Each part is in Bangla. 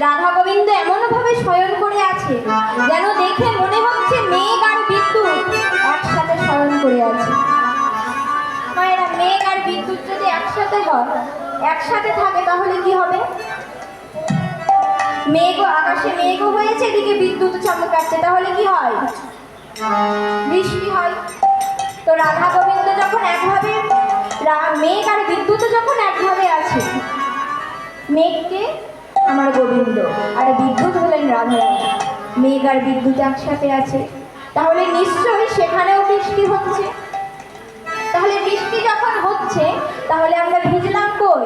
রাধা গোবিন্দ এমন ভাবে শয়ন করে আছে যেন দেখে মনে হচ্ছে মেঘ আর বিদ্যুৎ একসাথে শয়ন করে আছে। মায়েরা, মেঘ আর বিদ্যুৎ যদি একসাথে হয়, একসাথে থাকে, তাহলে কি হবে? মেঘ, আকাশে মেঘও হয়েছে, এদিকে বিদ্যুৎ চমকাচ্ছে, তাহলে কি হয়? বৃষ্টি হয়। তো রাধা গোবিন্দ যখন একভাবে, মেঘ আর বিদ্যুৎ যখন একভাবে আছে, মেঘকে আমার গোবিন্দ আর বিদ্যুৎ হলেন রাধা রানী, মেঘ আর বিদ্যুৎ একসাথে আছে, তাহলে নিশ্চয়ই সেখানেও বৃষ্টি হচ্ছে। তাহলে বৃষ্টি যখন হচ্ছে, তাহলে আমরা ভিজলাম কই?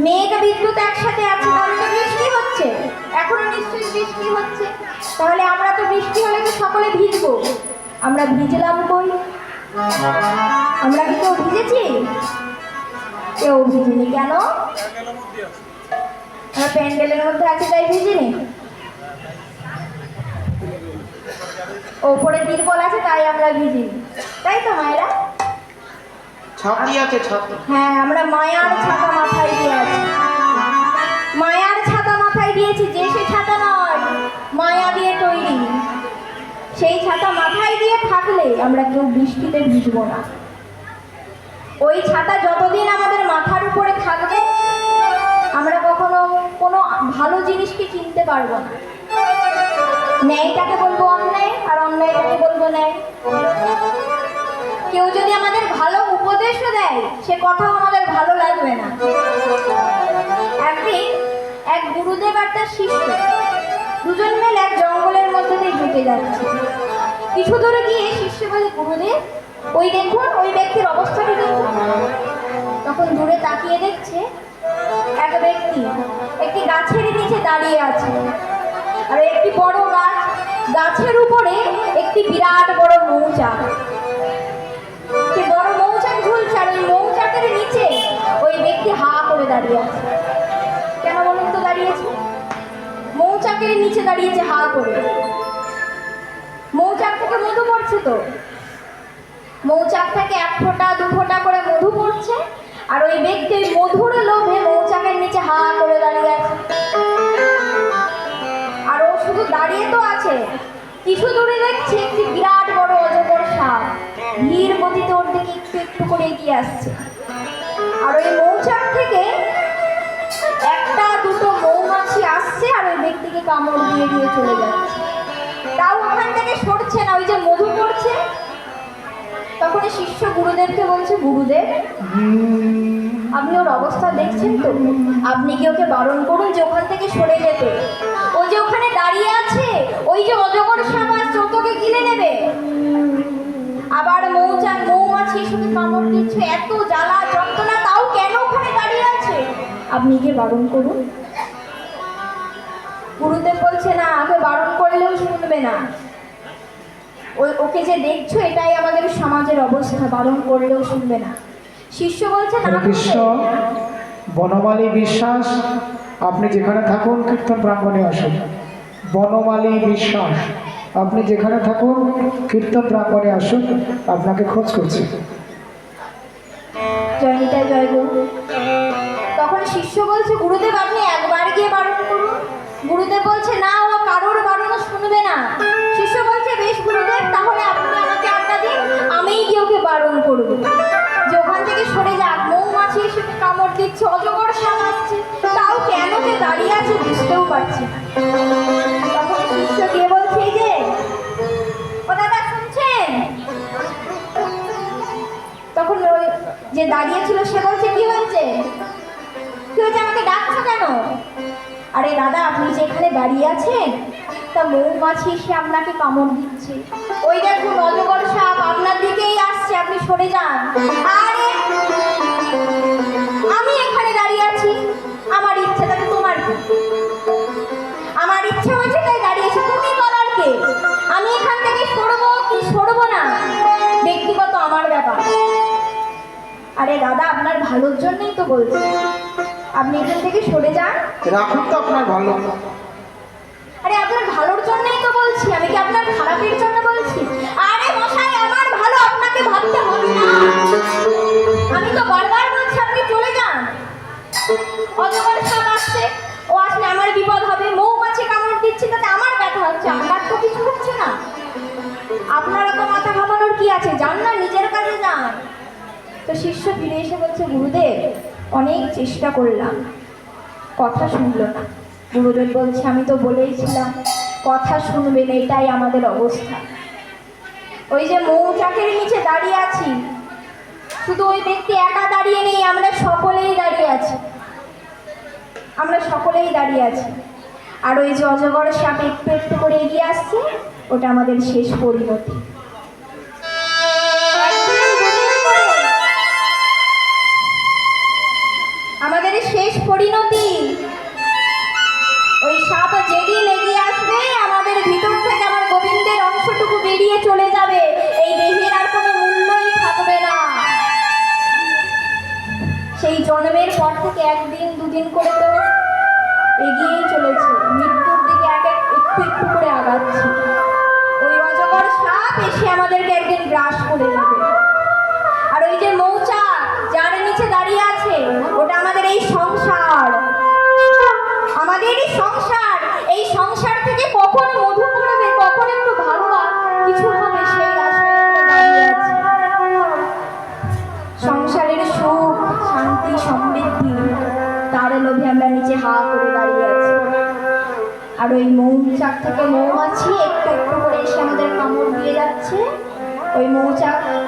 মেঘ বিদ্যুৎ একসাথে আছে, তাহলে তো বৃষ্টি হচ্ছে, এখনো নিশ্চয়ই বৃষ্টি হচ্ছে। তাহলে আমরা তো বৃষ্টি হলে তো সকলে ভিজবো, আমরা ভিজলাম কই? আমরা কি কেউ ভিজেছি? কেউ ভিজিনি। কেন? আমরা প্যান্ডেলের মধ্যে আছি তাই ভিজিনি? ওপরে তিরপল আছে তাই আমরা ভিজিনি, তাই তো মায়েরা? ছাতি আছে, ছাতি। হ্যাঁ, আমরা মায়ার ছাতা মাথায় দিয়ে আছি, মায়ার ছাতা মাথায় দিয়েছি, যে সে ছাতা নয়, মায়া দিয়ে তৈরি। সেই ছাতা মাথায় দিয়ে থাকলে আমরা কেউ বৃষ্টিতে ভিজবো না। ওই ছাতা যতদিন আমাদের মাথার উপরে থাকবে, আমরা কখনো কোনো ভালো জিনিসকে চিনতে পারবো না। ন্যায়টাকে বলবো অন্যায়, আর অন্যায়টাকে বলবো ন্যায়। কেউ যদি আমাদের ভালো উপদেশও দেয়, সে কথাও আমাদের ভালো লাগবে না। একদিন এক গুরুদেব আর তার শিষ্য দুজন মিলে এক জঙ্গলের মধ্যে দিয়ে ঢুকে যাচ্ছে। কিছু দূরে গিয়ে শিষ্য বলে, গুরুদেব ওই দেখুন, ওই ব্যক্তির অবস্থাটা দেখুন। তখন দূরে তাকিয়ে দেখছে এক ব্যক্তি একটি গাছের নিচে দাঁড়িয়ে আছে, আর একটি বড় গাছ, গাছের উপরে একটি বিরাট বড় মৌচাক, বড় মৌচাক ঝুলছে, আর ওই মৌচাকের নিচে ওই ব্যক্তি হা করে দাঁড়িয়ে আছে। কেন বলুন তো দাঁড়িয়েছে? মৌচাকের নিচে দাঁড়িয়েছে হা করে। মৌচাক থেকে মধু পড়ছে, তো মৌচাক থেকে এক ফোঁটা দু ফোঁটা করে মধু পড়ছে, আর ওই ব্যক্তি মধুর লোভে মৌচাকের নিচে হা করে দাঁড়িয়ে আছে। আর ও শুধু দাঁড়িয়ে তো আছে, কিছু দূরে দেখছে একটি বিরাট বড় অজগর সাপ ধীর গতিতে ওর দিকে একটু একটু করে এগিয়ে আসছে। আর ওই মৌচাক থেকে একটা দুটো মৌমাছি আসছে, আর ওই ব্যক্তিকে কামড় দিয়ে দিয়ে চলে যাচ্ছে। তাও ওখান থেকে সরছে না, ওই যে মধু পড়ছে। তখন শিষ্য গুরুদেবকে বলছে, গুরুদেব আপনি ওর অবস্থা দেখছেন তো, আপনি কি ওকে বারণ করুন যে ওখান থেকে সরে যেতে। ও যে ওখানে দাঁড়িয়ে আছে, ওই যে অজগর সাপ আসছে, ও তোকে গিলে নেবে। আবার মৌমাছি শুধু কামড় দিচ্ছে, এত জ্বালা যন্ত্রণা, তাও কেন ওখানে দাঁড়িয়ে আছে, আপনি গিয়ে বারণ করুন। গুরুদেব বলছে, না, ওকে বারণ করলেও শুনবে না। ওকে যে দেখছো, এটাই আমাদের সমাজের অবস্থা, বারণ করলেও শুনবে না। শিষ্য বলছে, না। কৃষ্ণ, বনমালী বিশ্বাস, আপনি যেখানে থাকুন কীর্তন প্রাঙ্গণে আসুন। বনমালী বিশ্বাস, আপনি যেখানে থাকুন কীর্তন প্রাঙ্গণে আসুন, আপনাকে খোঁজ করছি। জয় নিতাই, জয় গুরু। তখন শিষ্য বলছে, গুরুদেব আপনি একবার গিয়ে বারণ করুন। গুরুদেব বলছে, না, ও কারোর বারণও শুনবে না। শিষ্য বলছে, বেশ গুরুদেব, তাহলে আপনি আমাকে আজ্ঞা দিন, আমিই গিয়ে ওকে বারণ করব যে ওখান থেকে সরে যাক। মৌমাছি এসে কামড় দিচ্ছে, অজগর সাপ আসছে, তাও কেন যে দাঁড়িয়ে আছে বুঝতেও পারছি না। তখন শিষ্য গিয়ে বলছে, এই যে, ও দাদা শুনছেন? তখন ওই যে দাঁড়িয়ে ছিল সে বলছে, কি হয়েছে, কি হয়েছে, আমাকে ডাকছো কেন? আরে দাদা, আপনি যে এখানে দাঁড়িয়ে আছেন, তা মৌমাছি এসে আপনাকে কামড় দিচ্ছে, ওই দেখুন অজগর সাপ আপনার দিকেই আসছে, আপনি সরে যান। আরে আমি এখানে দাঁড়িয়ে আছি, আমার ইচ্ছে, তাতে তোমার কি? আমার ইচ্ছে হয়েছে তাই দাঁড়িয়েছি, তুমি বলার কে? আমি এখান থেকে সরবো কি সরবো না ব্যক্তিগত আমার ব্যাপার। আরে দাদা, আপনার ভালোর জন্যই তো বলছি, আপনি এখান থেকে সরে যান। রাখুন তো আপনার ভালো। আরে আপনার ভালোর জন্যই তো বলছি, আমি কি আপনার খারাপের জন্য বলছি? আরে মশাই, আমার ভালো আপনাকে ভাবতে হবে না, আমি তো বারবার বলছি আপনি চলে যান। অজগর সাপ আসছে, ও আসলে আমার বিপদ হবে, মৌমাছি কামড় দিচ্ছে তাতে আমার ব্যথা হচ্ছে, আমার তো কিছু হচ্ছে না। আপনারা তো মাথা ঘামানোর কি আছে, যান না নিজের কাজে যান। তো শিষ্য ফিরে এসে বলছে, গুরুদেব অনেক চেষ্টা করলাম, কথা শুনলো না। গুরুদেব বলছে, আমি তো বলেইছিলাম কথা শুনবেন, এটাই আমাদের অবস্থা। ওই যে মৌচাকের নিচে দাঁড়িয়ে আছি, শুধু ওই ব্যক্তি একা দাঁড়িয়ে নেই, আমরা সকলেই দাঁড়িয়ে আছি, আমরা সকলেই দাঁড়িয়ে আছি। আর ওই যে অজগর সাপ একটু একটু করে এগিয়ে আসছে, ওটা আমাদের শেষ পরিণতি। একদিন দুদিন করে আমাদের শেষ পরিণতি। ওই সাপ যেদিন এগিয়ে আসবে, আমাদের ভিতর থেকে আমার গোবিন্দের অংশটুকু বেরিয়ে চলে যাবে, এই দেহের আর কোনো মূল্যই থাকবে না। সেই জন্মের পর থেকে একদিন দুদিন করে তো এগিয়েই চলেছে, মৃত্যুর দিকে একটু একটু করে আগাচ্ছে। ওই অজগর সাপ এসে আমাদেরকে একদিন গ্রাস করে নেবে। আর ওই যে মৌচাক যার নিচে দাঁড়িয়ে আছে, ওটা আমাদের এই সংসার, আমাদের এই সংসার। এই সংসার থেকে কখন মধু পড়বে, কখন একটু ভালো কিছু হবে, সেই আশায় আমরা দাঁড়িয়ে আছি। সংসারের সুখ শান্তি সমৃদ্ধি, তার লোভে আমরা নিচে হা করে দাঁড়িয়ে আছি। আর ওই মৌচাক থেকে মৌমাছি একটু একটু করে এসে আমাদের কামড় দিয়ে যাচ্ছে। ওই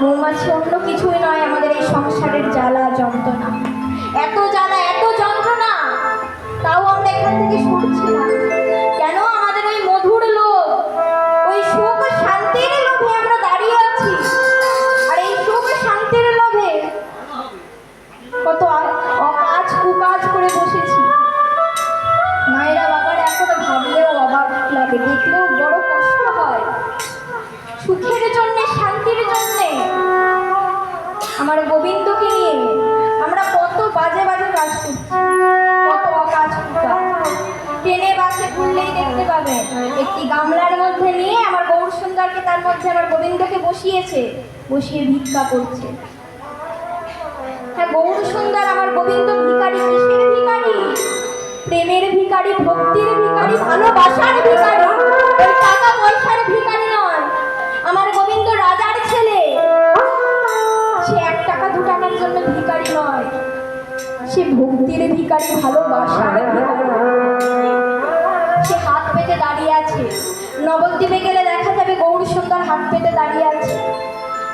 মৌমাছি অন্য কিছুই নয়, আমাদের এই সংসারের জ্বালা যন্ত্রণা। এত জ্বালা এত যন্ত্রণা, তাও আমরা এখান থেকে সরছি না কেন? আমাদের ওই মধুর লোভ, ওই সুখ শান্তির লোভে আমরা দাঁড়িয়ে আছি। আর এই সুখ শান্তির লোভে কত অকাজ কুকাজ করে বসেছি। মায়েরা বাবারা এখনো ভাবলেও অবাক লাগে, দেখলেও বড় কষ্ট হয়। সুখের জন্যে শান্তির জন্যে আমার গোবিন্দকে নিয়ে আমরা কত বাজে বাজে কাজ করছি, কত অকাজ কুকাজ। ট্রেনে বাসে ঘুরলেই দেখতে পাবেন একটি গামলার মধ্যে নিয়ে আমার গৌর সুন্দরকে, তার মধ্যে আমার গোবিন্দকে বসিয়ে ভিক্ষা করছে। হ্যাঁ, গৌর সুন্দর আমার গোবিন্দ ভিখারি। কিসের ভিখারি? প্রেমের ভিখারি, ভক্তির ভিখারি, ভালোবাসার ভিখারি, ওই টাকা পয়সার ভিখারি নয়। আমার গোবিন্দ রাজার ছেলে, সে 1 টাকা 2 টাকার জন্য ভিখারি নয়, সে ভক্তির ভিখারি, ভালোবাসার ভিখারি। সে হাত পেতে দাঁড়িয়ে আছে। নবদ্বীপে গেলে দেখা যাবে গৌর সুন্দর হাত পেতে দাঁড়িয়ে আছে,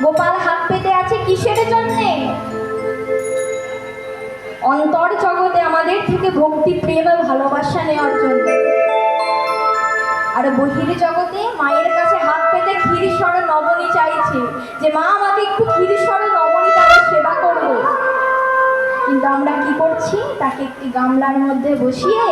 গোপাল হাত পেতে আছে। কিসের জন্যে? অন্তর জগতে আমাদের থেকে ভক্তি প্রেম ও ভালোবাসা নেওয়ার জন্য। আর বহির জগতে মায়ের কাছে হাত পেতে ক্ষীরস্বর নবনী চাইছে, যে মা আমাকে একটু ক্ষীরস্বর নবনী দ্বারা সেবা করবো। কিন্তু আমরা কি করছি? তাকে একটি গামলার মধ্যে বসিয়ে